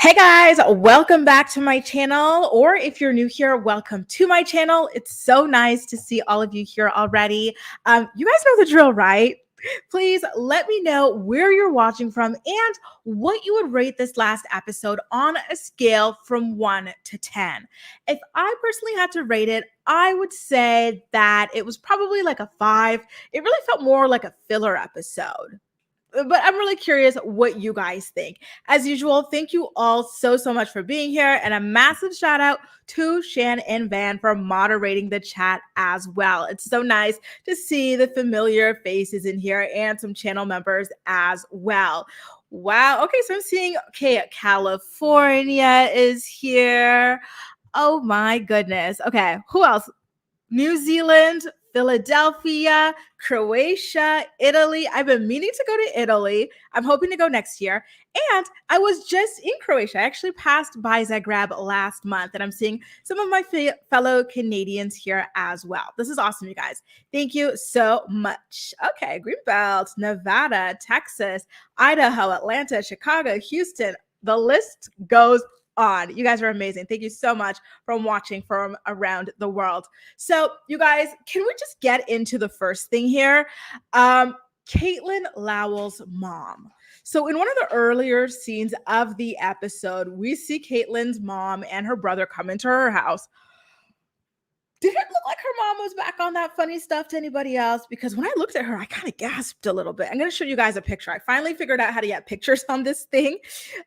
Hey guys, welcome back to my channel, or if you're new here, welcome to my channel. It's so nice to see all of you here already. You guys know the drill, right? Please let me know where you're watching from and what you would rate this last episode on a scale from 1 to 10. If I personally had to rate it, I would say that it was probably like a 5. It really felt more like a filler episode, but I'm really curious what you guys think. As usual, thank you all so much for being here, and a massive shout out to Shan and Van for moderating the chat as well. It's so nice to see the familiar faces in here and some channel members as well. Wow. Okay, so I'm seeing, okay, California is here. Oh my goodness. Okay, who else? New Zealand, Philadelphia, Croatia, Italy. I've been meaning to go to Italy. I'm hoping to go next year. And I was just in Croatia. I actually passed by Zagreb last month, and I'm seeing some of my fellow Canadians here as well. This is awesome, you guys. Thank you so much. Okay, Greenbelt, Nevada, Texas, Idaho, Atlanta, Chicago, Houston. The list goes on. You guys are amazing. Thank you so much for watching from around the world. So, you guys, can we just get into the first thing here? Caitlyn Lowell's mom. So, in one of the earlier scenes of the episode, we see Caitlyn's mom and her brother come into her house. Did it look like her mom was back on that funny stuff to anybody else? Because when I looked at her, I kind of gasped a little bit. I'm going to show you guys a picture. I finally figured out how to get pictures on this thing.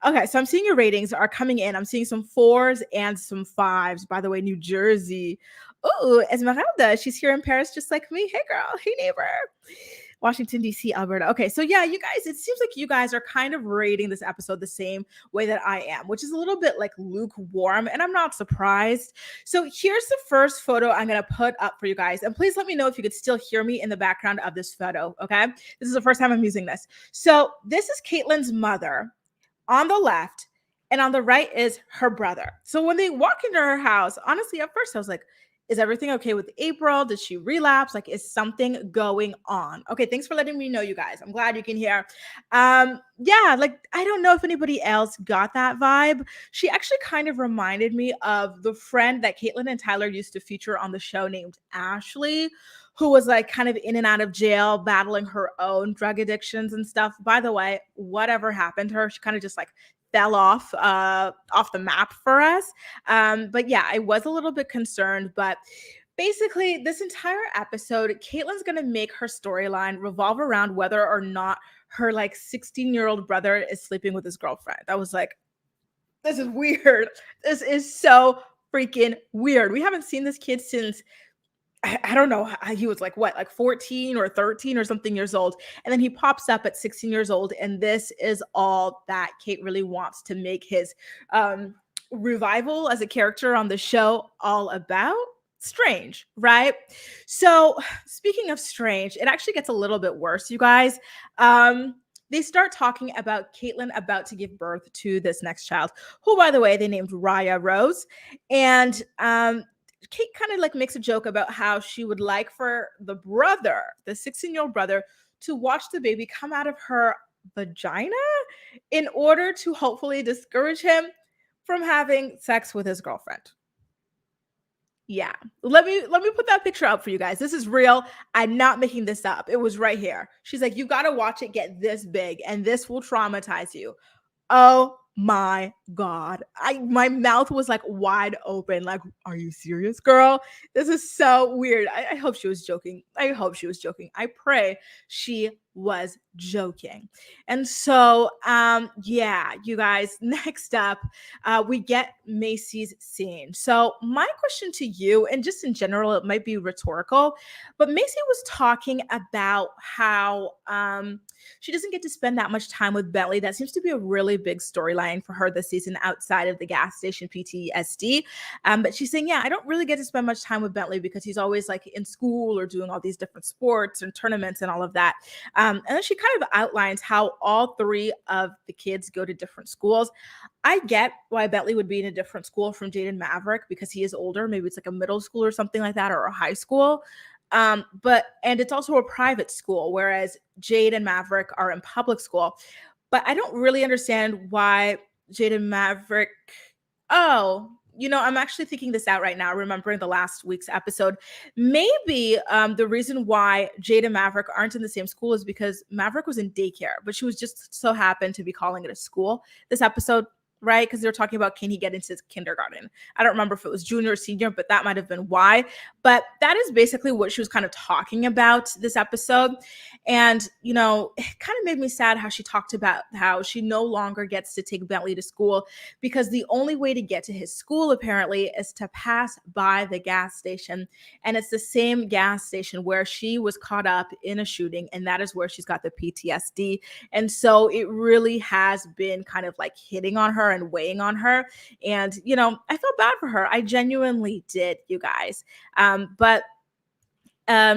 Okay, so I'm seeing your ratings are coming in. I'm seeing some 4s and some 5s. By the way, New Jersey. Oh, Esmeralda, she's here in Paris just like me. Hey, girl. Hey, neighbor. Washington, D.C., Alberta. Okay, so yeah, you guys, it seems like you guys are kind of rating this episode the same way that I am, which is a little bit like lukewarm, and I'm not surprised. So here's the first photo I'm going to put up for you guys, and please let me know if you could still hear me in the background of this photo, okay? This is the first time I'm using this. So this is Caitlyn's mother on the left, and on the right is her brother. So when they walk into her house, honestly, at first I was like, is everything okay with April? Did she relapse? Like, is something going on? Okay, thanks for letting me know, you guys. I'm glad you can hear. Yeah, like, I don't know if anybody else got that vibe. She actually kind of reminded me of the friend that Caitlyn and Tyler used to feature on the show named Ashley, who was like kind of in and out of jail, battling her own drug addictions and stuff. By the way, whatever happened to her, she kind of just like fell off the map for us. But yeah, I was a little bit concerned, but basically this entire episode, Caitlyn's going to make her storyline revolve around whether or not her like 16-year-old brother is sleeping with his girlfriend. That was like, this is weird. This is so freaking weird. We haven't seen this kid since I don't know. He was like what, like 14 or 13 or something years old. And then he pops up at 16 years old. And this is all that Kate really wants to make his revival as a character on the show all about. Strange, right? So speaking of strange, it actually gets a little bit worse, you guys. They start talking about Caitlyn about to give birth to this next child, who, by the way, they named Raya Rose. And Kate kind of like makes a joke about how she would like for the brother, the 16-year-old brother, to watch the baby come out of her vagina in order to hopefully discourage him from having sex with his girlfriend. Yeah, let me put that picture up for you guys. This is real. I'm not making this up. It was right here. She's like, you got to watch it get this big, and this will traumatize you. Oh my God. My mouth was like wide open. Like, are you serious, girl? This is so weird. I hope she was joking. I hope she was joking. I pray she was joking. And so, yeah, you guys, next up, we get Macy's scene. So my question to you, and just in general, it might be rhetorical, but Macy was talking about how she doesn't get to spend that much time with Bentley. That seems to be a really big storyline for her this season outside of the gas station PTSD. But she's saying, yeah, I don't really get to spend much time with Bentley because he's always like in school or doing all these different sports and tournaments and all of that. And then she kind of outlines how all 3 of the kids go to different schools. I get why Bentley would be in a different school from Jade and Maverick because he is older. Maybe it's like a middle school or something like that, or a high school. And it's also a private school, whereas Jade and Maverick are in public school. But I don't really understand why Jada Maverick. Oh, I'm actually thinking this out right now, remembering the last week's episode. Maybe the reason why Jada and Maverick aren't in the same school is because Maverick was in daycare, but she was just so happened to be calling it a school this episode, right? Because they were talking about can he get into kindergarten. I don't remember if it was junior or senior, but that might have been why. But that is basically what she was kind of talking about this episode. And, it kind of made me sad how she talked about how she no longer gets to take Bentley to school because the only way to get to his school apparently is to pass by the gas station. And it's the same gas station where she was caught up in a shooting. And that is where she's got the PTSD. And so it really has been kind of like hitting on her and weighing on her. And, I felt bad for her. I genuinely did, you guys. But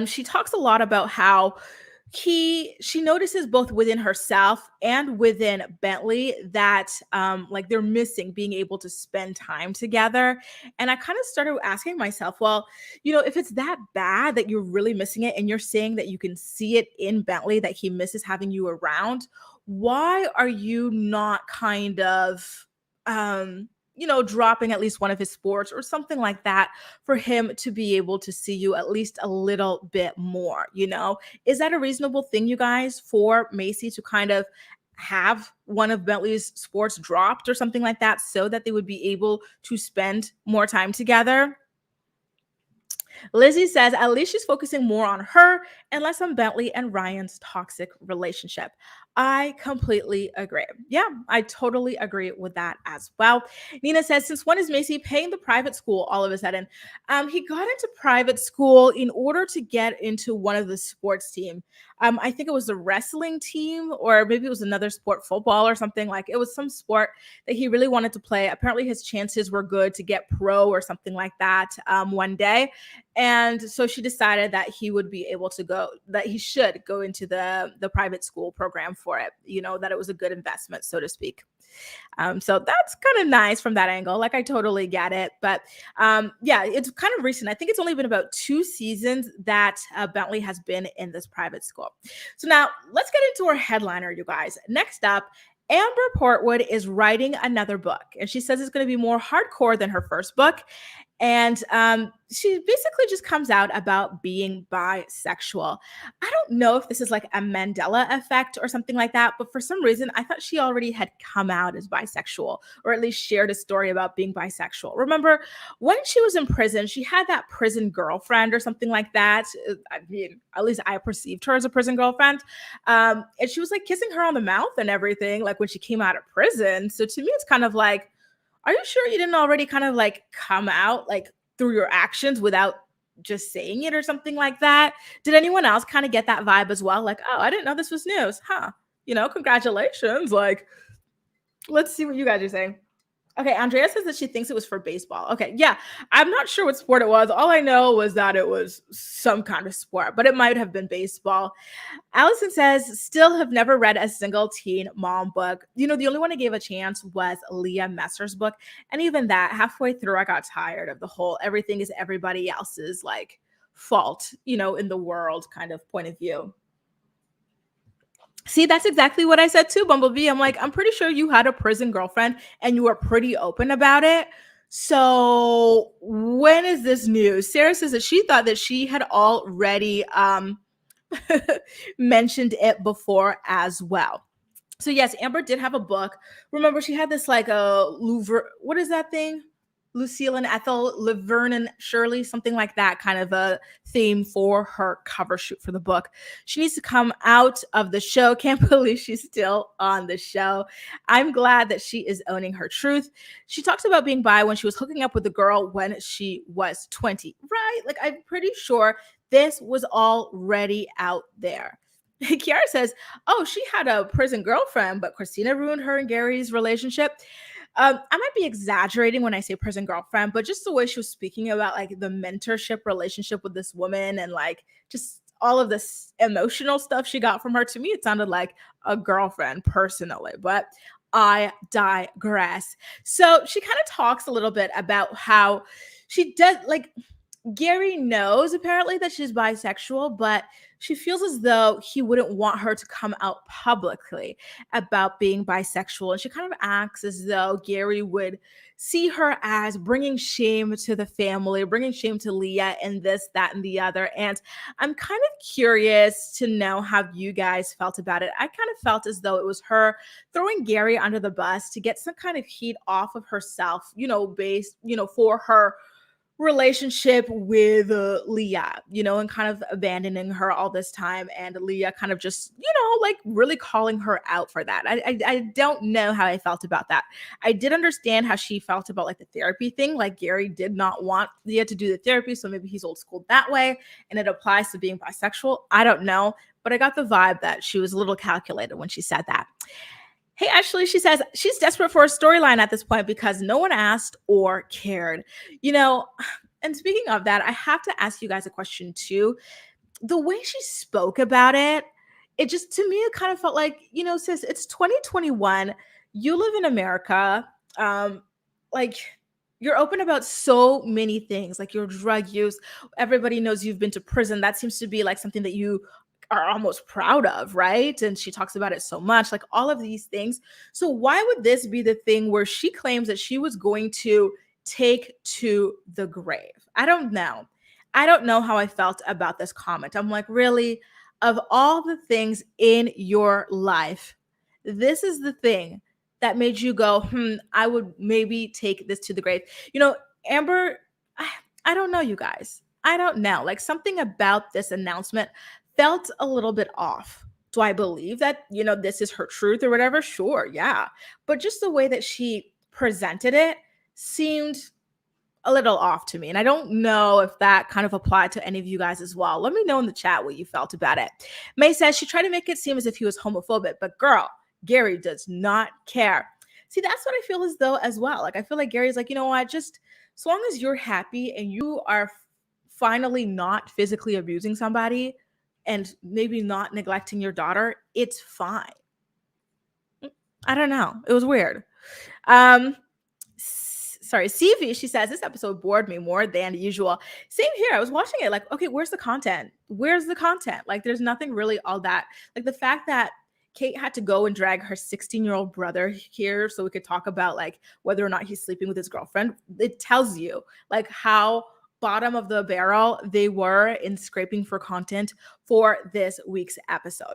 she talks a lot about how she notices both within herself and within Bentley that like they're missing being able to spend time together. And I kind of started asking myself, well, if it's that bad that you're really missing it and you're saying that you can see it in Bentley that he misses having you around, why are you not kind of dropping at least one of his sports or something like that for him to be able to see you at least a little bit more, Is that a reasonable thing, you guys, for Macy to kind of have one of Bentley's sports dropped or something like that so that they would be able to spend more time together? Lizzie says at least she's focusing more on her and less on Bentley and Ryan's toxic relationship. I completely agree. Yeah, I totally agree with that as well. Nina says, since when is Macy paying the private school all of a sudden? He got into private school in order to get into one of the sports team. I think it was the wrestling team, or maybe it was another sport, football or something. Like it was some sport that he really wanted to play. Apparently his chances were good to get pro or something like that one day. And so she decided that he would be able to go, that he should go into the private school program for it, that it was a good investment, so to speak. So that's kind of nice from that angle. Like I totally get it. But yeah, it's kind of recent. I think it's only been about 2 seasons that Bentley has been in this private school. So now let's get into our headliner, you guys. Next up, Amber Portwood is writing another book, and she says it's going to be more hardcore than her first book. And she basically just comes out about being bisexual. I don't know if this is like a Mandela effect or something like that, but for some reason, I thought she already had come out as bisexual, or at least shared a story about being bisexual. Remember, when she was in prison, she had that prison girlfriend or something like that. I mean, at least I perceived her as a prison girlfriend. And she was like kissing her on the mouth and everything, like when she came out of prison. So to me, it's kind of like, are you sure you didn't already kind of like come out like through your actions without just saying it or something like that? Did anyone else kind of get that vibe as well? Like, oh, I didn't know this was news. Huh. Congratulations. Like, let's see what you guys are saying. Okay, Andrea says that she thinks it was for baseball. Okay, yeah, I'm not sure what sport it was. All I know was that it was some kind of sport, but it might have been baseball. Allison says, still have never read a single teen mom book. The only one I gave a chance was Leah Messer's book. And even that, halfway through, I got tired of the whole everything is everybody else's like fault, in the world kind of point of view. See, that's exactly what I said too, Bumblebee. I'm like, I'm pretty sure you had a prison girlfriend and you were pretty open about it. So when is this news? Sarah says that she thought that she had already mentioned it before as well. So yes, Amber did have a book. Remember, she had this like a Louvre. What is that thing? Lucille and Ethel, Laverne and Shirley, something like that kind of a theme for her cover shoot for the book. She needs to come out of the show. Can't believe she's still on the show. I'm glad that she is owning her truth. She talks about being bi when she was hooking up with a girl when she was 20, right? Like, I'm pretty sure this was already out there. Kiara says, oh, she had a prison girlfriend, but Christina ruined her and Gary's relationship. I might be exaggerating when I say prison girlfriend, but just the way she was speaking about like the mentorship relationship with this woman and like just all of this emotional stuff she got from her, to me, it sounded like a girlfriend personally, but I digress. So she kind of talks a little bit about how she does like Gary knows apparently that she's bisexual, but she feels as though he wouldn't want her to come out publicly about being bisexual. And she kind of acts as though Gary would see her as bringing shame to the family, bringing shame to Leah, and this, that, and the other. And I'm kind of curious to know how you guys felt about it. I kind of felt as though it was her throwing Gary under the bus to get some kind of heat off of herself, based, for her relationship with Leah, and kind of abandoning her all this time, and Leah kind of just, like really calling her out for that. I don't know how I felt about that. I did understand how she felt about like the therapy thing. Like Gary did not want Leah to do the therapy, so maybe he's old school that way, and it applies to being bisexual. I don't know, but I got the vibe that she was a little calculated when she said that. Hey, Ashley, she says she's desperate for a storyline at this point because no one asked or cared. You know, and speaking of that, I have to ask you guys a question too. The way she spoke about it, it just, to me, it kind of felt like, sis, it's 2021. You live in America. Like, you're open about so many things, like your drug use. Everybody knows you've been to prison. That seems to be like something that you are almost proud of, right? And she talks about it so much, like all of these things. So why would this be the thing where she claims that she was going to take to the grave? I don't know. I don't know how I felt about this comment. I'm like, really? Of all the things in your life, this is the thing that made you go, I would maybe take this to the grave. Amber, I don't know, you guys. I don't know. Like, something about this announcement felt a little bit off. Do I believe that, this is her truth or whatever? Sure, yeah. But just the way that she presented it seemed a little off to me. And I don't know if that kind of applied to any of you guys as well. Let me know in the chat what you felt about it. May says she tried to make it seem as if he was homophobic, but girl, Gary does not care. See, that's what I feel as though as well. Like, I feel like Gary's like, you know what, just as long as you're happy and you are finally not physically abusing somebody and maybe not neglecting your daughter, it's fine. I don't know. It was weird. Sorry, CV, she says, this episode bored me more than usual. Same here. I was watching it like, okay, where's the content? Where's the content? Like, there's nothing really all that. Like, the fact that Kate had to go and drag her 16-year-old brother here so we could talk about like whether or not he's sleeping with his girlfriend. It tells you like how bottom of the barrel they were in scraping for content for this week's episode.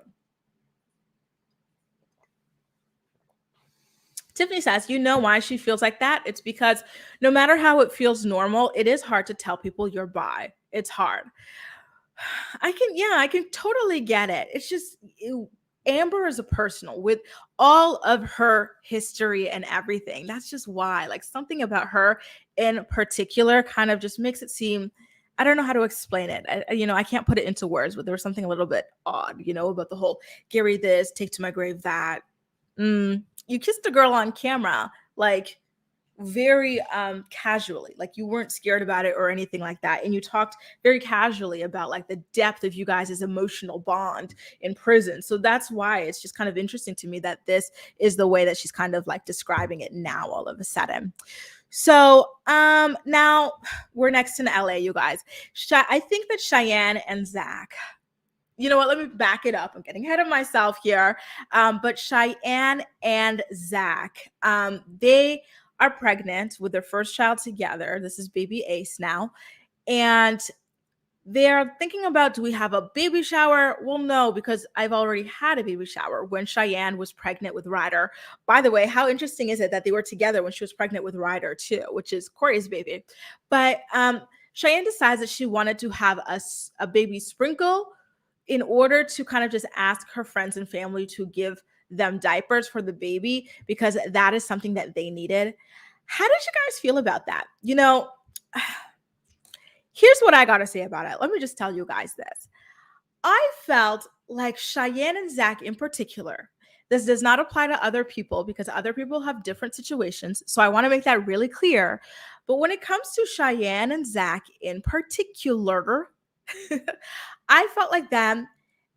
Tiffany says, you know why she feels like that? It's because no matter how it feels normal, it is hard to tell people you're bi. It's hard. I can totally get it. It's just, Amber is a personal with all of her history and everything. That's just why, like, something about her in particular kind of just makes it seem, I don't know how to explain it. I can't put it into words, but there was something a little bit odd, about the whole Gary this, take to my grave that. You kissed a girl on camera, like very casually, like you weren't scared about it or anything like that, and you talked very casually about like the depth of you guys' emotional bond in prison. So that's why it's just kind of interesting to me that this is the way that she's kind of like describing it now all of a sudden. So now we're next in LA, you guys. I think that Cheyenne and Zach, you know what? Let me back it up. I'm getting ahead of myself here. But Cheyenne and Zach, they are pregnant with their first child together. This is baby Ace now. And they're thinking about, do we have a baby shower? Well, no, because I've already had a baby shower when Cheyenne was pregnant with Ryder. By the way, how interesting is it that they were together when she was pregnant with Ryder too, which is Corey's baby. But Cheyenne decides that she wanted to have a baby sprinkle in order to kind of just ask her friends and family to give them diapers for the baby, because that is something that they needed. How did you guys feel about that? Here's what I got to say about it. Let me just tell you guys this. I felt like Cheyenne and Zach in particular, this does not apply to other people because other people have different situations. So I want to make that really clear. But when it comes to Cheyenne and Zach in particular, I felt like them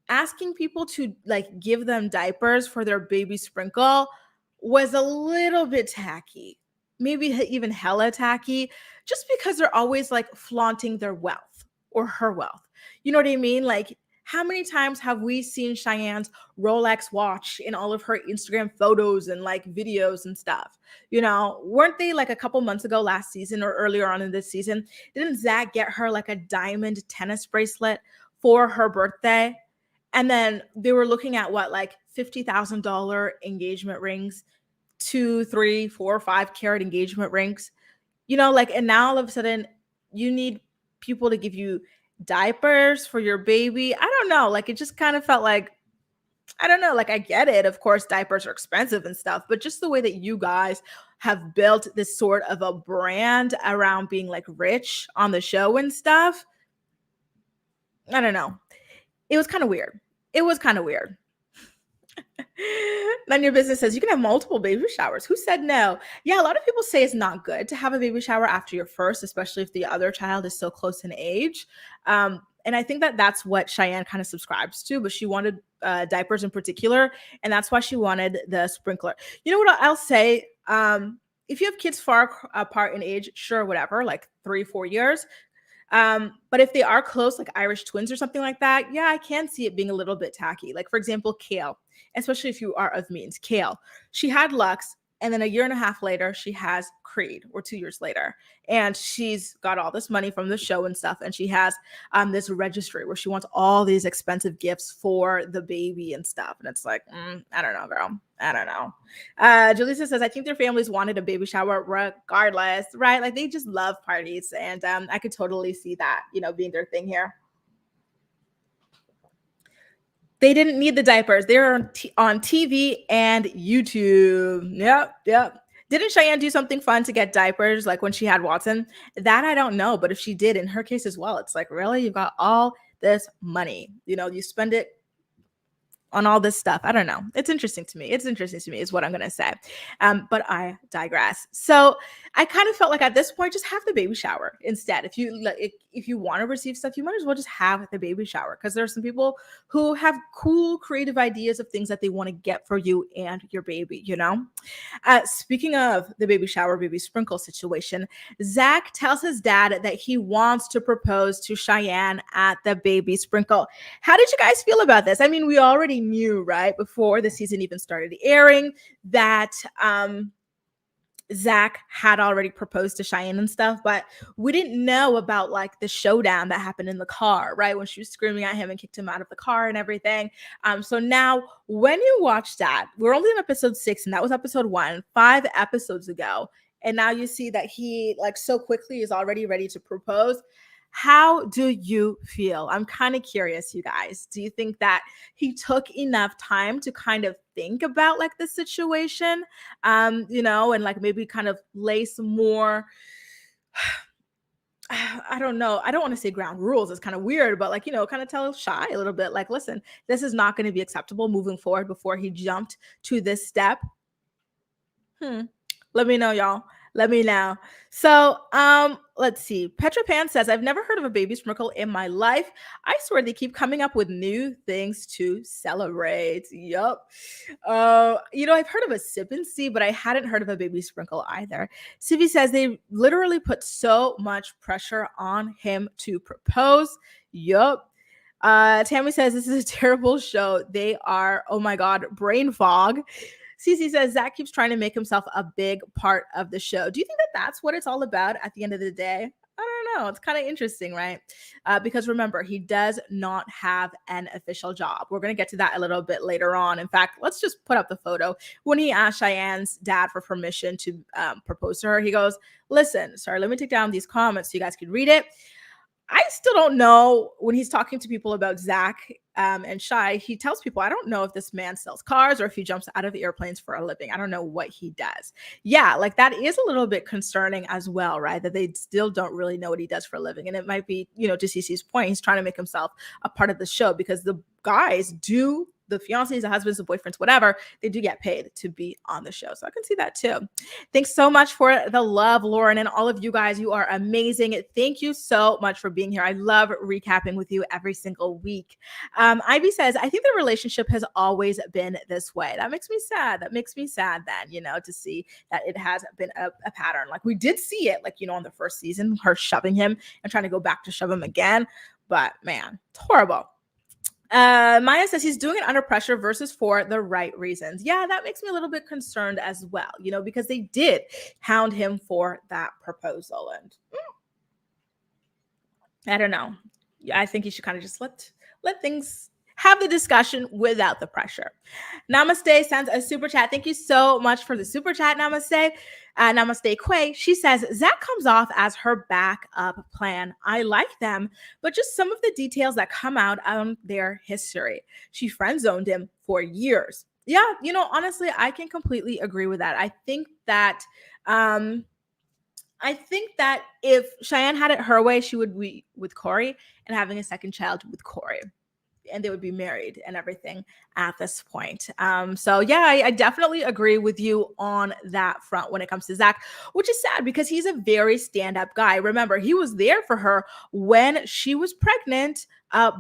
asking people to like give them diapers for their baby sprinkle was a little bit tacky, maybe even hella tacky, just because they're always like flaunting their wealth or her wealth. You know what I mean? Like, How many times have we seen Cheyenne's Rolex watch in all of her Instagram photos and like videos and stuff? Weren't they like a couple months ago last season or earlier on in this season? Didn't Zach get her like a diamond tennis bracelet for her birthday? And then they were looking at what, like $50,000 engagement rings, 2, 3, 4, 5 carat engagement rings, and now all of a sudden you need people to give you diapers for your baby. I don't know. Like, it just kind of felt like, I don't know. Like, I get it. Of course, diapers are expensive and stuff, but just the way that you guys have built this sort of a brand around being like rich on the show and stuff. I don't know. It was kind of weird. It was kind of weird. Then your business says you can have multiple baby showers. Who said no? Yeah, a lot of people say it's not good to have a baby shower after your first, especially if the other child is so close in age. And I think that that's what Cheyenne kind of subscribes to, but she wanted diapers in particular, and that's why she wanted the sprinkler. You know what I'll say? If you have kids far apart in age, sure, whatever, like 3-4 years. But if they are close, like Irish twins or something like that, yeah, I can see it being a little bit tacky. Like, for example, Kale, especially if you are of means. Kale, she had Lux, and then a year and a half later, she has Creed, or 2 years later. And she's got all this money from the show and stuff. And she has this registry where she wants all these expensive gifts for the baby and stuff. And it's like, I don't know, girl. I don't know. Julissa says, I think their families wanted a baby shower regardless, right? Like, they just love parties. And I could totally see that, being their thing here. They didn't need the diapers. They're on TV and YouTube. Yep. Didn't Cheyenne do something fun to get diapers, like when she had Watson? That I don't know, but if she did, in her case as well, it's like, really? You've got all this money. You spend it on all this stuff. I don't know. It's interesting to me. Is what I'm going to say. But I digress. So I kind of felt like at this point, just have the baby shower instead. If you want to receive stuff, you might as well just have the baby shower, because there are some people who have cool, creative ideas of things that they want to get for you and your baby, Speaking of the baby shower, baby sprinkle situation, Zach tells his dad that he wants to propose to Cheyenne at the baby sprinkle. How did you guys feel about this? I mean, we already knew, right, before the season even started airing, that Zach had already proposed to Cheyenne and stuff, but we didn't know about like the showdown that happened in the car, right? When she was screaming at him and kicked him out of the car and everything. So now when you watch that, we're only in episode 6, and that was episode 1, 5 episodes ago. And now you see that he like so quickly is already ready to propose. How do you feel? I'm kind of curious, you guys. Do you think that he took enough time to kind of think about like the situation, and like maybe kind of lay some more, I don't know. I don't want to say ground rules. It's kind of weird, but like, kind of tell Shy a little bit, like, listen, this is not going to be acceptable moving forward, before he jumped to this step. Let me know, y'all. Let me know. So, let's see. Petra Pan says, I've never heard of a baby sprinkle in my life. I swear they keep coming up with new things to celebrate. Yup. I've heard of a sip and see, but I hadn't heard of a baby sprinkle either. Sivi says they literally put so much pressure on him to propose. Yup. Tammy says, this is a terrible show. They are, oh my God, brain fog. Cece says, Zach keeps trying to make himself a big part of the show. Do you think that that's what it's all about at the end of the day? I don't know. It's kind of interesting, right? Because remember, he does not have an official job. We're going to get to that a little bit later on. In fact, let's just put up the photo. When he asked Cheyenne's dad for permission to propose to her, he goes, listen, sorry, let me take down these comments so you guys can read it. I still don't know, when he's talking to people about Zach and Shy, he tells people, I don't know if this man sells cars or if he jumps out of airplanes for a living. I don't know what he does. Yeah, like that is a little bit concerning as well, right? That they still don't really know what he does for a living. And it might be, to Cece's point, he's trying to make himself a part of the show, because the guys do, the fiancés, the husbands, the boyfriends, whatever, they do get paid to be on the show. So I can see that too. Thanks so much for the love, Lauren, and all of you guys. You are amazing. Thank you so much for being here. I love recapping with you every single week. Ivy says, I think the relationship has always been this way. That makes me sad. That makes me sad then, to see that it has been a pattern. Like we did see it, like, on the first season, her shoving him and trying to go back to shove him again. But man, it's horrible. Maya says he's doing it under pressure versus for the right reasons. Yeah, that makes me a little bit concerned as well, because they did hound him for that proposal. And I don't know. Yeah, I think you should kind of just let things have the discussion without the pressure. Namaste sends a super chat. Thank you so much for the super chat, Namaste. Namaste Quay. She says, Zach comes off as her backup plan. I like them, but just some of the details that come out on their history. She friend zoned him for years. Yeah, honestly, I can completely agree with that. I think that if Cheyenne had it her way, she would be with Corey and having a second child with Corey, and they would be married and everything at this point. So yeah, I definitely agree with you on that front when it comes to Zach, which is sad because he's a very stand-up guy. Remember, he was there for her when she was pregnant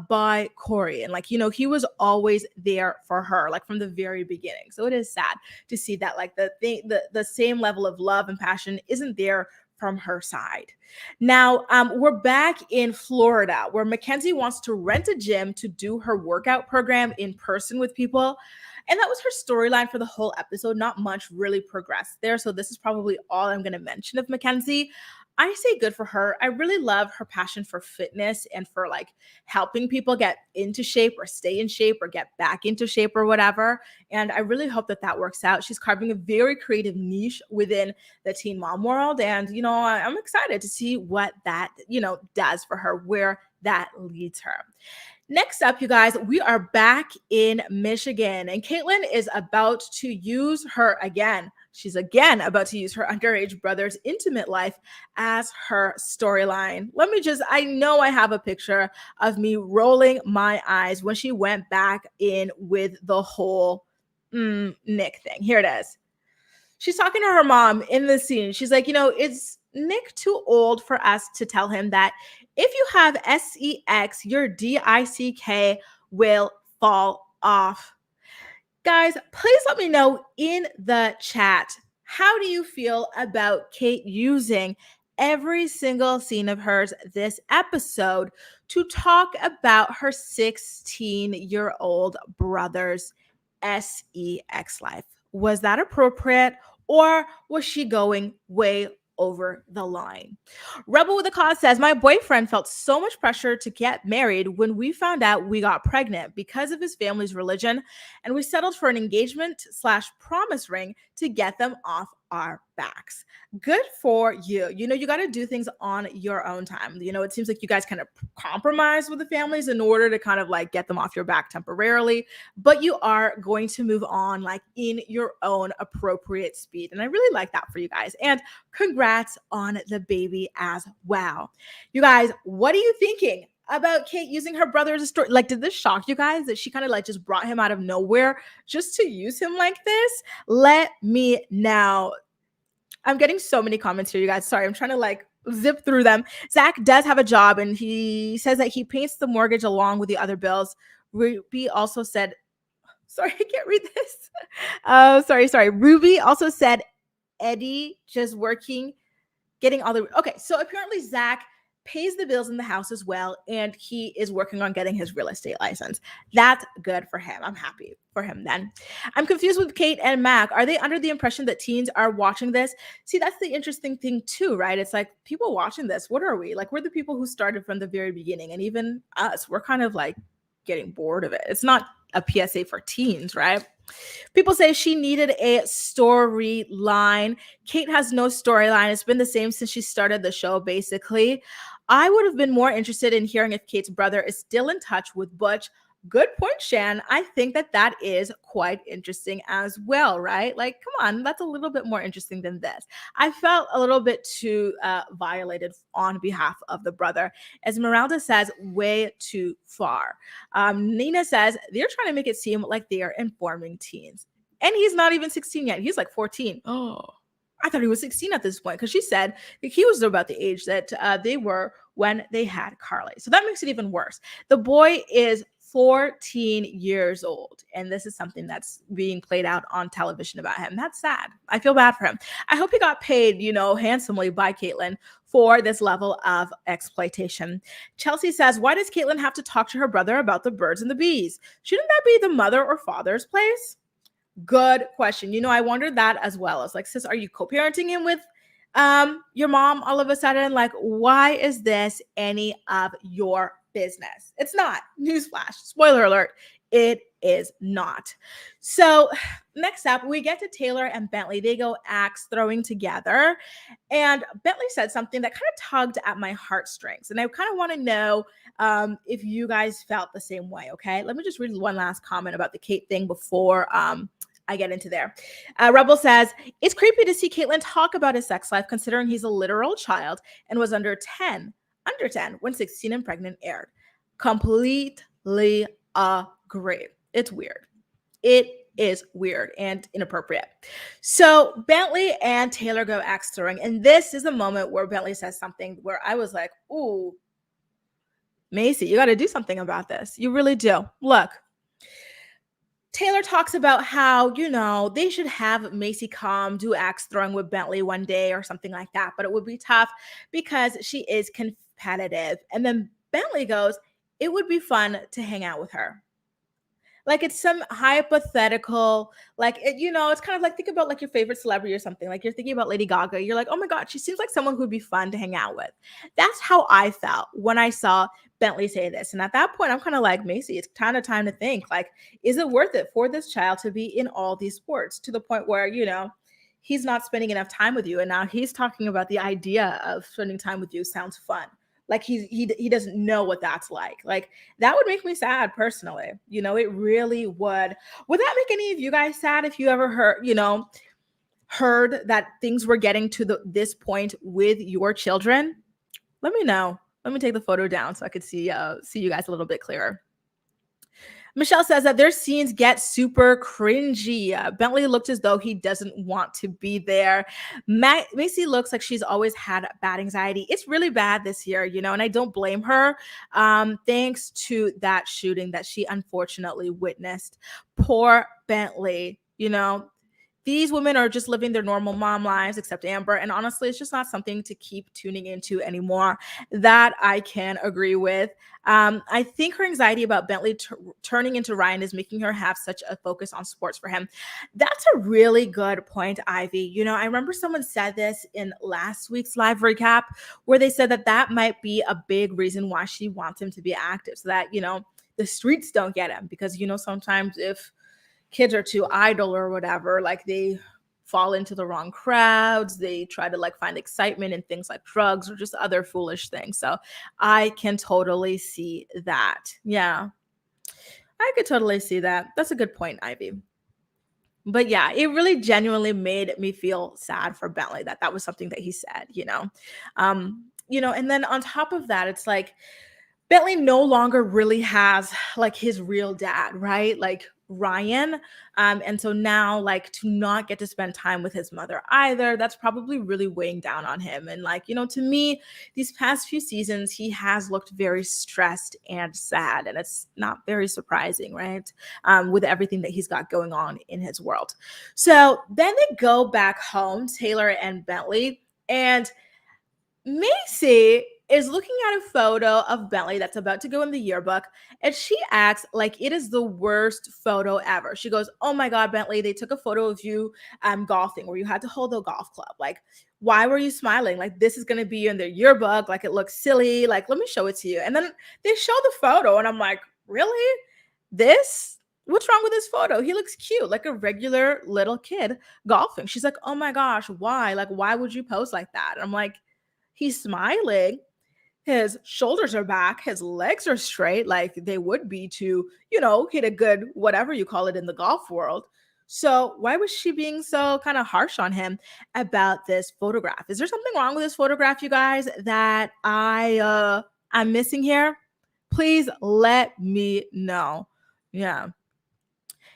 by Corey, and he was always there for her, like from the very beginning. So it is sad to see that the same level of love and passion isn't there from her side. Now, we're back in Florida where Mackenzie wants to rent a gym to do her workout program in person with people. And that was her storyline for the whole episode. Not much really progressed there. So this is probably all I'm going to mention of Mackenzie. I say good for her. I really love her passion for fitness and for helping people get into shape or stay in shape or get back into shape or whatever. And I really hope that works out. She's carving a very creative niche within the teen mom world. And, I'm excited to see what that, does for her, where that leads her. Next up, you guys, we are back in Michigan, and Caitlyn is about to use her again. She's again about to use her underage brother's intimate life as her storyline. I know I have a picture of me rolling my eyes when she went back in with the whole Nick thing. Here it is. She's talking to her mom in the scene. She's like, is Nick too old for us to tell him that if you have sex, your DICK will fall off? Guys, please let me know in the chat. How do you feel about Kate using every single scene of hers this episode to talk about her 16-year-old brother's sex life? Was that appropriate, or was she going way over the line? Rebel with a Cause says, my boyfriend felt so much pressure to get married when we found out we got pregnant because of his family's religion, and we settled for an engagement/promise ring to get them off our backs. Good for you. You got to do things on your own time. It seems like you guys kind of compromise with the families in order to kind of get them off your back temporarily, but you are going to move on in your own appropriate speed. And I really like that for you guys. And congrats on the baby as well. You guys, what are you thinking about Kate using her brother as a story? Did this shock you guys that she kind of just brought him out of nowhere just to use him like this? Let me know. I'm getting so many comments here, you guys. Sorry, I'm trying to zip through them. Zach does have a job, and he says that he pays the mortgage along with the other bills. Ruby also said, sorry, I can't read this. Sorry. Ruby also said Eddie just working, getting all the, okay. So apparently Zach pays the bills in the house as well, and he is working on getting his real estate license. That's good for him. I'm happy for him then. I'm confused with Kate and Mac. Are they under the impression that teens are watching this? See, that's the interesting thing too, right? It's people watching this, what are we? We're the people who started from the very beginning, and even us, we're kind of getting bored of it. It's not a PSA for teens, right? People say she needed a storyline. Kate has no storyline. It's been the same since she started the show, basically. I would have been more interested in hearing if Kate's brother is still in touch with Butch. Good point, Shan. I think that is quite interesting as well, right? Come on, that's a little bit more interesting than this. I felt a little bit too violated on behalf of the brother. Esmeralda says, way too far. Nina says, they're trying to make it seem like they are informing teens. And he's not even 16 yet. He's 14. Oh, I thought he was 16 at this point, because she said he was about the age that they were when they had Carly. So that makes it even worse. The boy is 14 years old, and this is something that's being played out on television about him. That's sad. I feel bad for him. I hope he got paid, handsomely by Caitlyn for this level of exploitation. Chelsea says, why does Caitlyn have to talk to her brother about the birds and the bees? Shouldn't that be the mother or father's place? Good question. I wondered that as well. I was like, sis, are you co-parenting him with your mom all of a sudden? Like, why is this any of your business? It's not. Newsflash. Spoiler alert. It is not. So next up, we get to Taylor and Bentley. They go axe throwing together. And Bentley said something that kind of tugged at my heartstrings. And I kind of want to know if you guys felt the same way. Okay. Let me just read one last comment about the Kate thing before I get into there. Rebel says, it's creepy to see Caitlyn talk about his sex life, considering he's a literal child and was under 10 when 16 and pregnant aired. Completely agree. It's weird. It is weird and inappropriate. So Bentley and Taylor go axe throwing. And this is the moment where Bentley says something where I was like, ooh, Macy, you got to do something about this. You really do. Look, Taylor talks about how, they should have Macy come do axe throwing with Bentley one day or something like that, but it would be tough because she is competitive. And then Bentley goes, it would be fun to hang out with her. Like, it's some hypothetical, like, it's kind of like, think about like your favorite celebrity or something. Like, you're thinking about Lady Gaga. You're like, oh my God, she seems like someone who would be fun to hang out with. That's how I felt when I saw Bentley say this. And at that point, I'm kind of like, Macy, it's kind of time to think, like, is it worth it for this child to be in all these sports to the point where, he's not spending enough time with you. And now he's talking about the idea of spending time with you sounds fun. Like he doesn't know what that's like. Like, that would make me sad personally. It really would. Would that make any of you guys sad if you ever heard that things were getting to this point with your children? Let me know. Let me take the photo down so I could see you guys a little bit clearer. Michelle says that their scenes get super cringy. Bentley looked as though he doesn't want to be there. Macy looks like she's always had bad anxiety. It's really bad this year, and I don't blame her. Thanks to that shooting that she unfortunately witnessed. Poor Bentley, These women are just living their normal mom lives, except Amber. And honestly, it's just not something to keep tuning into anymore. That I can agree with. I think her anxiety about Bentley turning into Ryan is making her have such a focus on sports for him. That's a really good point, Ivy. I remember someone said this in last week's live recap where they said that might be a big reason why she wants him to be active so that, the streets don't get him. Because, sometimes if kids are too idle or whatever, like they fall into the wrong crowds, they try to like find excitement in things like drugs or just other foolish things. So I can totally see that. Yeah, I could totally see that. That's a good point, Ivy. But yeah, it really genuinely made me feel sad for Bentley that was something that he said, and then on top of that, it's like Bentley no longer really has like his real dad, right? Like Ryan. And so now, like, to not get to spend time with his mother either, that's probably really weighing down on him. And like, to me, these past few seasons, he has looked very stressed and sad. And it's not very surprising, right? With everything that he's got going on in his world. So then they go back home, Taylor and Bentley, and Macy is looking at a photo of Bentley that's about to go in the yearbook, and she acts like it is the worst photo ever. She goes, oh my God, Bentley, they took a photo of you golfing where you had to hold a golf club. Like, why were you smiling? Like, this is going to be in their yearbook. Like, it looks silly. Like, let me show it to you. And then they show the photo, and I'm like, really? This? What's wrong with this photo? He looks cute, like a regular little kid golfing. She's like, oh my gosh, why? Like, why would you pose like that? And I'm like, he's smiling. His shoulders are back. His legs are straight like they would be to, hit a good whatever you call it in the golf world. So why was she being so kind of harsh on him about this photograph? Is there something wrong with this photograph, you guys, that I'm missing here? Please let me know. Yeah.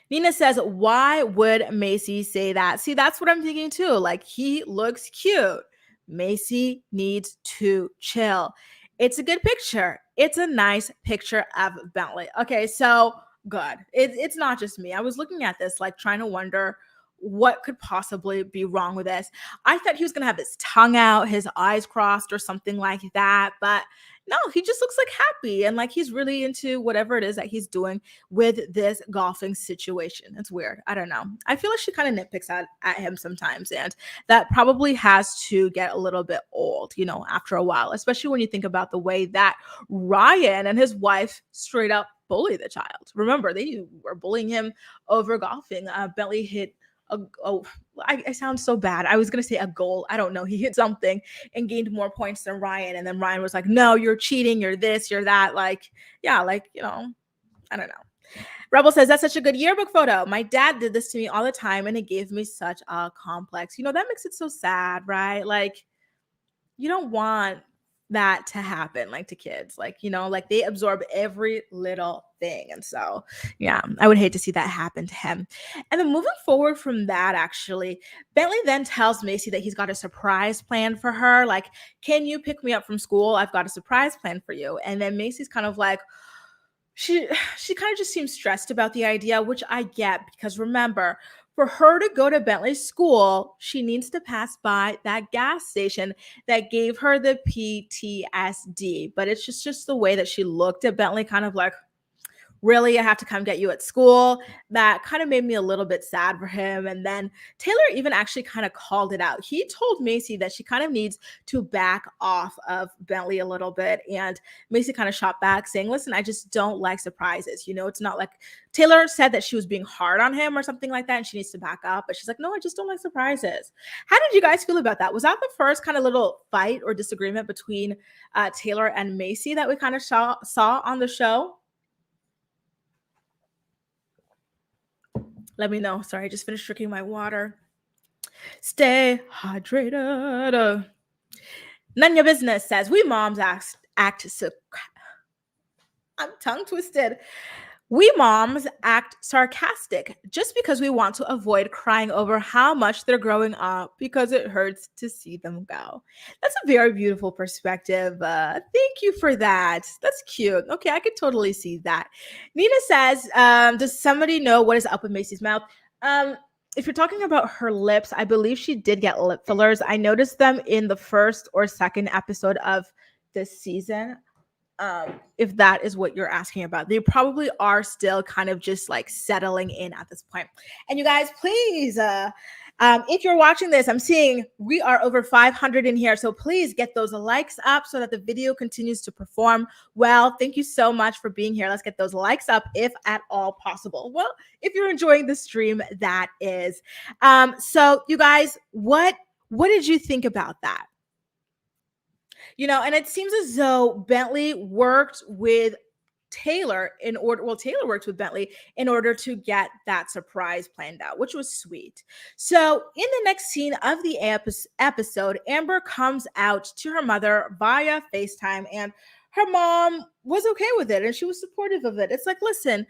Nina says, why would Macy say that? See, that's what I'm thinking too. Like, he looks cute. Macy needs to chill. It's a good picture. It's a nice picture of Bentley. Okay, so good. It's not just me. I was looking at this, like, trying to wonder what could possibly be wrong with this? I thought he was going to have his tongue out, his eyes crossed or something like that. But no, he just looks like happy and like he's really into whatever it is that he's doing with this golfing situation. It's weird. I don't know. I feel like she kind of nitpicks at him sometimes. And that probably has to get a little bit old, after a while, especially when you think about the way that Ryan and his wife straight up bully the child. Remember, they were bullying him over golfing. Bentley hit I sound so bad. I was going to say a goal. I don't know. He hit something and gained more points than Ryan. And then Ryan was like, no, you're cheating. You're this, you're that. Like, yeah, like, I don't know. Rebel says, that's such a good yearbook photo. My dad did this to me all the time and it gave me such a complex. That makes it so sad, right? Like, you don't want that to happen like to kids, like they absorb every little thing. And so yeah, I would hate to see that happen to him. And then moving forward from that, actually, Bentley then tells Macy that he's got a surprise plan for her, like, can you pick me up from school? I've got a surprise plan for you. And then Macy's kind of like, she kind of just seems stressed about the idea, which I get, because remember, for her to go to Bentley's school, she needs to pass by that gas station that gave her the PTSD. But it's just the way that she looked at Bentley, kind of like, really, I have to come get you at school. That kind of made me a little bit sad for him. And then Taylor even actually kind of called it out. He told Macy that she kind of needs to back off of Bentley a little bit. And Macy kind of shot back saying, listen, I just don't like surprises. It's not like Taylor said that she was being hard on him or something like that, and she needs to back up. But she's like, no, I just don't like surprises. How did you guys feel about that? Was that the first kind of little fight or disagreement between Taylor and Macy that we kind of saw on the show? Let me know. Sorry, I just finished drinking my water. Stay hydrated. None of your business says, we moms act so... I'm tongue twisted. We moms act sarcastic just because we want to avoid crying over how much they're growing up because it hurts to see them go. That's a very beautiful perspective. Thank you for that. That's cute. Okay, I could totally see that. Nina says, does somebody know what is up with Macy's mouth? If you're talking about her lips, I believe she did get lip fillers. I noticed them in the first or second episode of this season. If that is what you're asking about, they probably are still kind of just like settling in at this point. And you guys, please, if you're watching this, I'm seeing we are over 500 in here. So please get those likes up so that the video continues to perform well. Thank you so much for being here. Let's get those likes up if at all possible. Well, if you're enjoying the stream, that is. So you guys, what did you think about that? And it seems as though Bentley worked with Taylor Taylor worked with Bentley in order to get that surprise planned out, which was sweet. So in the next scene of the episode, Amber comes out to her mother via FaceTime, and her mom was okay with it and she was supportive of it. It's like, listen,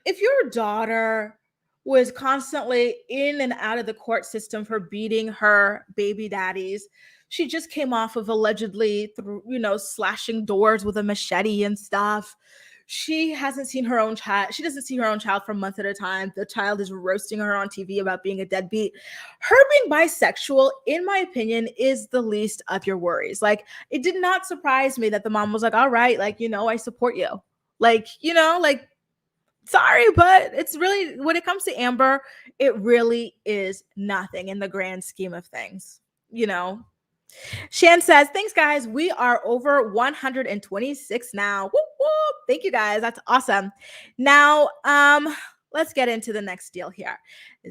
if your daughter was constantly in and out of the court system for beating her baby daddies, she just came off of allegedly, slashing doors with a machete and stuff. She hasn't seen her own child. She doesn't see her own child for months at a time. The child is roasting her on TV about being a deadbeat. Her being bisexual, in my opinion, is the least of your worries. Like, it did not surprise me that the mom was like, all right, I support you. Sorry, but it's really, when it comes to Amber, it really is nothing in the grand scheme of things, Shan says, thanks, guys. We are over 126 now. Whoop, whoop. Thank you, guys. That's awesome. Now, let's get into the next deal here.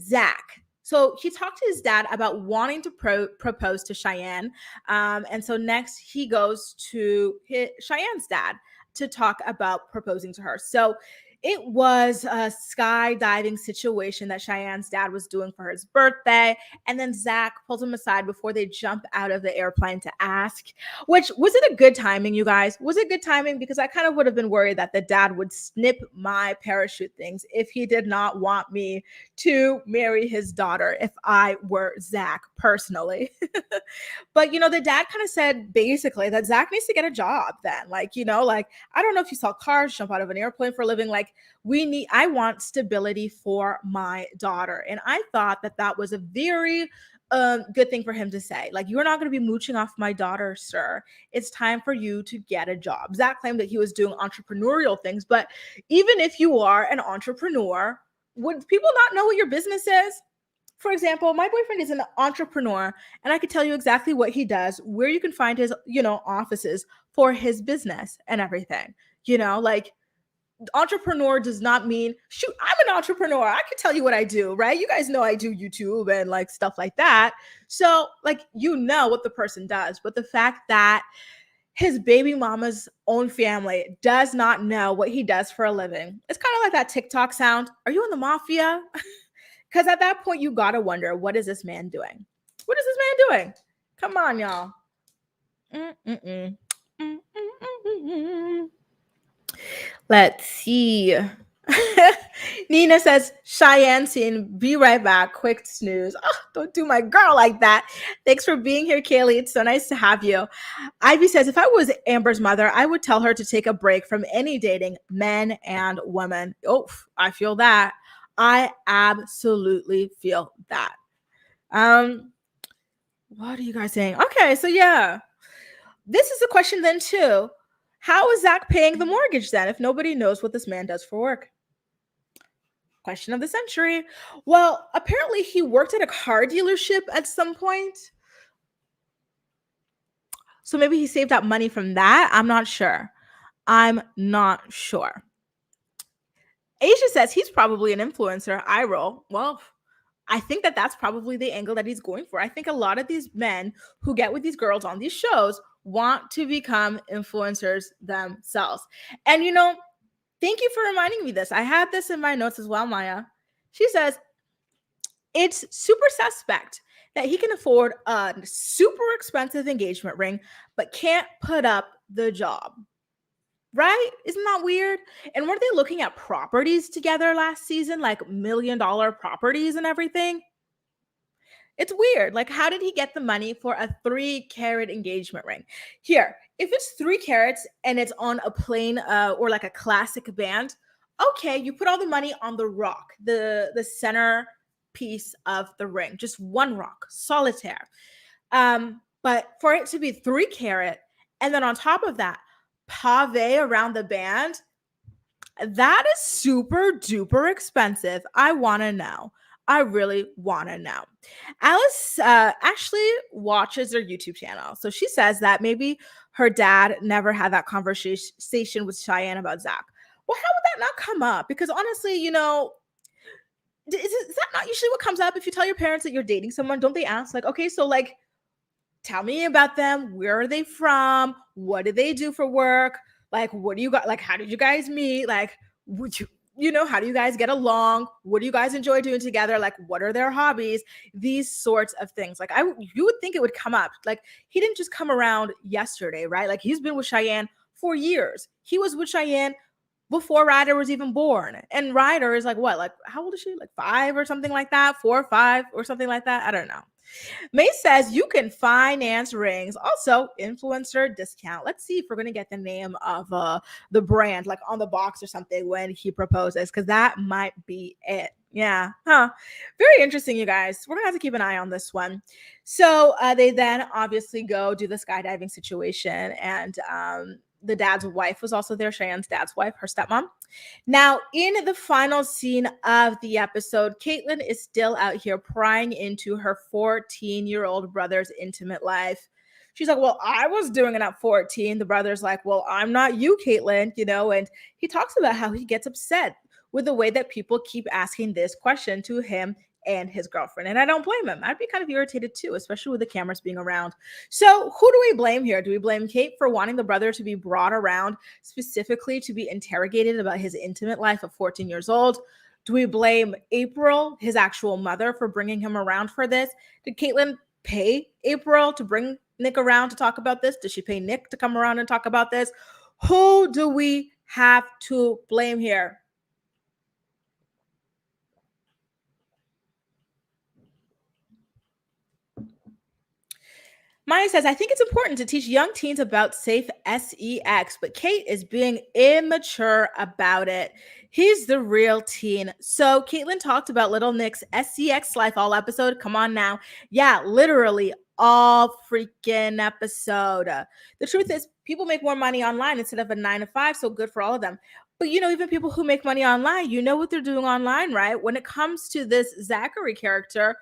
Zach. So he talked to his dad about wanting to propose to Cheyenne. And so next he goes to Cheyenne's dad to talk about proposing to her. So it was a skydiving situation that Cheyenne's dad was doing for his birthday. And then Zach pulled him aside before they jump out of the airplane to ask, which, was it a good timing, you guys? Was it good timing? Because I kind of would have been worried that the dad would snip my parachute things if he did not want me to marry his daughter if I were Zach personally. But, the dad kind of said basically that Zach needs to get a job then. I don't know if you saw cars jump out of an airplane for a living. Like, I want stability for my daughter. And I thought that that was a very good thing for him to say. Like, you're not going to be mooching off my daughter, sir. It's time for you to get a job. Zach claimed that he was doing entrepreneurial things, but even if you are an entrepreneur, would people not know what your business is? For example, my boyfriend is an entrepreneur, and I could tell you exactly what he does, where you can find his, offices for his business and everything. Like, entrepreneur does not mean, shoot, I'm an entrepreneur. I can tell you what I do, right? You guys know I do YouTube and like stuff like that. So, like, what the person does, but the fact that his baby mama's own family does not know what he does for a living. It's kind of like that TikTok sound. Are you in the mafia? Because at that point, you got to wonder, what is this man doing? What is this man doing? Come on, y'all. Mm-mm-mm. Mm-mm-mm-mm. Let's see. Nina says, Cheyenne scene, be right back. Quick snooze. Oh, don't do my girl like that. Thanks for being here, Kaylee. It's so nice to have you. Ivy says, if I was Amber's mother, I would tell her to take a break from any dating, men and women. Oh, I feel that. I absolutely feel that. What are you guys saying? Okay, so yeah. This is a question then too. How is Zach paying the mortgage then if nobody knows what this man does for work? Question of the century. Well, apparently he worked at a car dealership at some point. So maybe he saved up money from that. I'm not sure. Asia says he's probably an influencer. I roll. Well, I think that that's probably the angle that he's going for. I think a lot of these men who get with these girls on these shows want to become influencers themselves. And thank you for reminding me this. I had this in my notes as well, Maya. She says, it's super suspect that he can afford a super expensive engagement ring, but can't put up the job. Right? Isn't that weird? And weren't they looking at properties together last season, like $1 million properties and everything? It's weird. Like, how did he get the money for a 3-carat engagement ring? Here, if it's 3 carats and it's on a plain or like a classic band, okay, you put all the money on the rock, the center piece of the ring, just one rock, solitaire. But for it to be 3 carat, and then on top of that, pave around the band, that is super duper expensive. I want to know. I really want to know. Alice actually watches their YouTube channel. So she says that maybe her dad never had that conversation with Cheyenne about Zach. Well, how would that not come up? Because honestly, is that not usually what comes up if you tell your parents that you're dating someone? Don't they ask, like, okay, so like, tell me about them. Where are they from? What do they do for work? Like, what do you got? Like, how did you guys meet? Like, would how do you guys get along? What do you guys enjoy doing together? Like, what are their hobbies? These sorts of things. Like, you would think it would come up. Like, he didn't just come around yesterday, right? Like, he's been with Cheyenne for years. He was with Cheyenne before Ryder was even born. And Ryder is like, what? Like, how old is she? Like 5 or something like that? 4 or 5 or something like that? I don't know. May says you can finance rings. Also, influencer discount. Let's see if we're going to get the name of the brand, like on the box or something when he proposes, because that might be it. Yeah. Huh. Very interesting, you guys. We're going to have to keep an eye on this one. So they then obviously go do the skydiving situation. And the dad's wife was also there, Cheyenne's dad's wife, her stepmom. Now, in the final scene of the episode, Caitlyn is still out here prying into her 14-year-old brother's intimate life. She's like, well, I was doing it at 14. The brother's like, well, I'm not you, Caitlyn, and he talks about how he gets upset with the way that people keep asking this question to him and his girlfriend. And I don't blame him. I'd be kind of irritated too, especially with the cameras being around. So who do we blame here? Do we blame Kate for wanting the brother to be brought around specifically to be interrogated about his intimate life at 14 years old? Do we blame April, his actual mother, for bringing him around for this? Did Caitlyn pay April to bring Nick around to talk about this? Did she pay Nick to come around and talk about this? Who do we have to blame here? Maya says, I think it's important to teach young teens about safe sex, but Kate is being immature about it. He's the real teen. So Caitlyn talked about little Nick's SCX life all episode. Come on now. Yeah, literally all freaking episode. The truth is, people make more money online instead of a 9 to 5, so good for all of them. But even people who make money online, you know what they're doing online, right? When it comes to this Zachary character,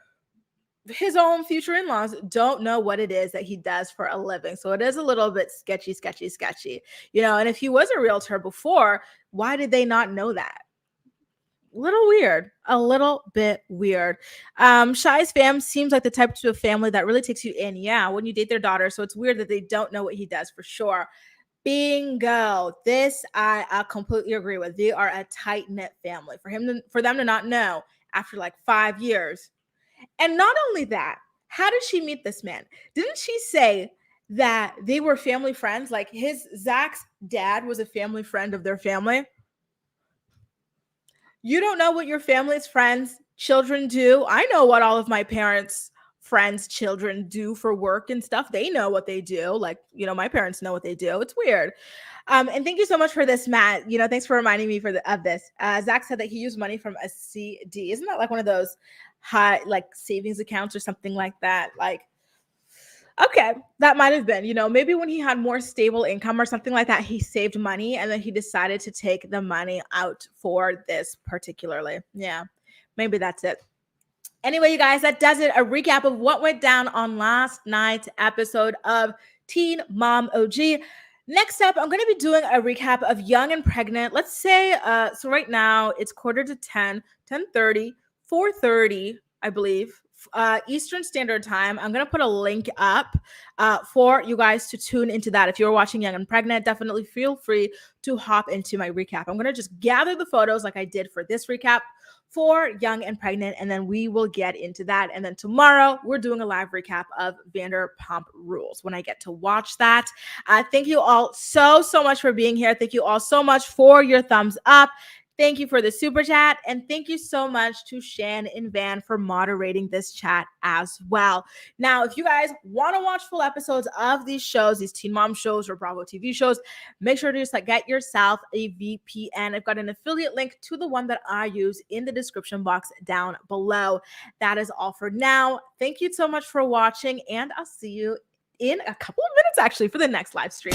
his own future in-laws don't know what it is that he does for a living. So it is a little bit sketchy. And if he was a realtor before, why did they not know that? A little bit weird. Shy's fam seems like the type of family that really takes you in. Yeah, when you date their daughter. So it's weird that they don't know what he does for sure. Bingo. This I completely agree with. They are a tight-knit family. For them to not know after like 5 years. And not only that, how did she meet this man? Didn't she say that they were family friends? Like Zach's dad was a family friend of their family. You don't know what your family's friends' children do. I know what all of my parents' friends' children do for work and stuff. They know what they do. Like, my parents know what they do. It's weird. And thank you so much for this, Matt. Thanks for reminding me of this. Zach said that he used money from a CD. Isn't that like one of those high like savings accounts or something like that? Like, okay, that might have been, maybe when he had more stable income or something like that, he saved money and then he decided to take the money out for this particularly. Yeah, maybe that's it. Anyway, you guys, that does it. A recap of what went down on last night's episode of Teen Mom OG. Next up, I'm going to be doing a recap of Young and Pregnant. Let's say, so right now it's 9:45, 10:30, 4:30, I believe, Eastern Standard Time. I'm going to put a link up for you guys to tune into that. If you're watching Young and Pregnant, definitely feel free to hop into my recap. I'm going to just gather the photos like I did for this recap for Young and Pregnant, and then we will get into that. And then tomorrow, we're doing a live recap of Vanderpump Rules when I get to watch that. Thank you all so much for being here. Thank you all so much for your thumbs up. Thank you for the super chat. And thank you so much to Cheyenne and Van for moderating this chat as well. Now, if you guys want to watch full episodes of these shows, these Teen Mom shows or Bravo TV shows, make sure to just get yourself a VPN. I've got an affiliate link to the one that I use in the description box down below. That is all for now. Thank you so much for watching, and I'll see you in a couple of minutes actually for the next live stream.